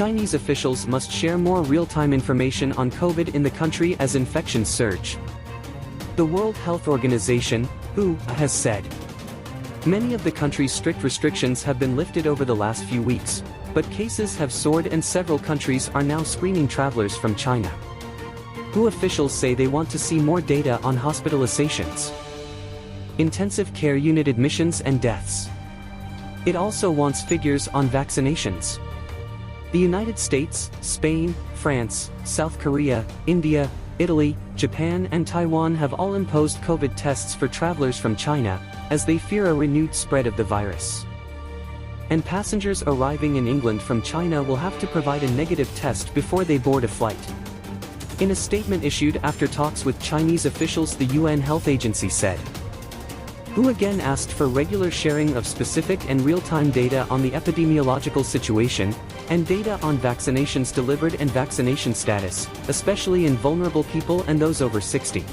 Chinese officials must share more real-time information on COVID in the country as infections surge. The World Health Organization, WHO, has said many of the country's strict restrictions have been lifted over the last few weeks, but cases have soared and several countries are now screening travelers from China. WHO officials say they want to see more data on hospitalizations, intensive care unit admissions and deaths. It also wants figures on vaccinations. The United States, Spain, France, South Korea, India, Italy, Japan and Taiwan have all imposed COVID tests for travelers from China, as they fear a renewed spread of the virus. And passengers arriving in England from China will have to provide a negative test before they board a flight. In a statement issued after talks with Chinese officials, the UN Health Agency said, WHO again asked for regular sharing of specific and real-time data on the epidemiological situation, and data on vaccinations delivered and vaccination status, especially in vulnerable people and those over 60.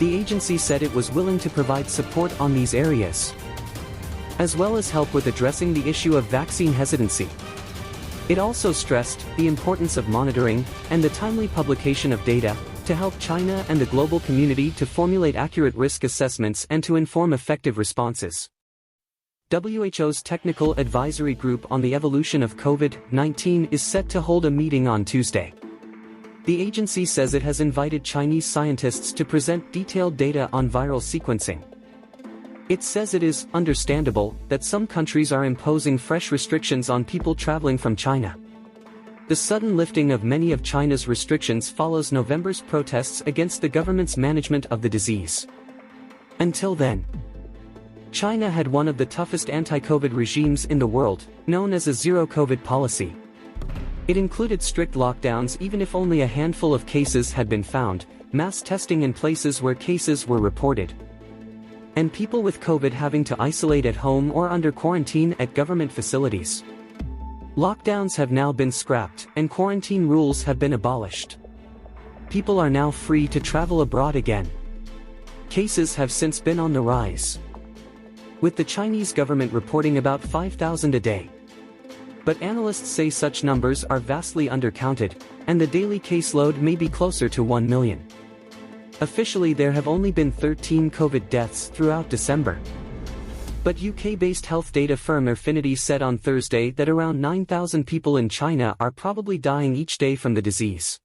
The agency said it was willing to provide support on these areas, as well as help with addressing the issue of vaccine hesitancy. It also stressed the importance of monitoring and the timely publication of data to help China and the global community to formulate accurate risk assessments and to inform effective responses. WHO's Technical Advisory Group on the Evolution of COVID-19 is set to hold a meeting on Tuesday. The agency says it has invited Chinese scientists to present detailed data on viral sequencing. It says it is understandable that some countries are imposing fresh restrictions on people traveling from China. The sudden lifting of many of China's restrictions follows November's protests against the government's management of the disease. Until then, China had one of the toughest anti-COVID regimes in the world, known as a zero-COVID policy. It included strict lockdowns even if only a handful of cases had been found, mass testing in places where cases were reported, and people with COVID having to isolate at home or under quarantine at government facilities. Lockdowns have now been scrapped, and quarantine rules have been abolished. People are now free to travel abroad again. Cases have since been on the rise, with the Chinese government reporting about 5,000 a day. But analysts say such numbers are vastly undercounted, and the daily caseload may be closer to 1 million. Officially, there have only been 13 COVID deaths throughout December. But UK-based health data firm Airfinity said on Thursday that around 9,000 people in China are probably dying each day from the disease.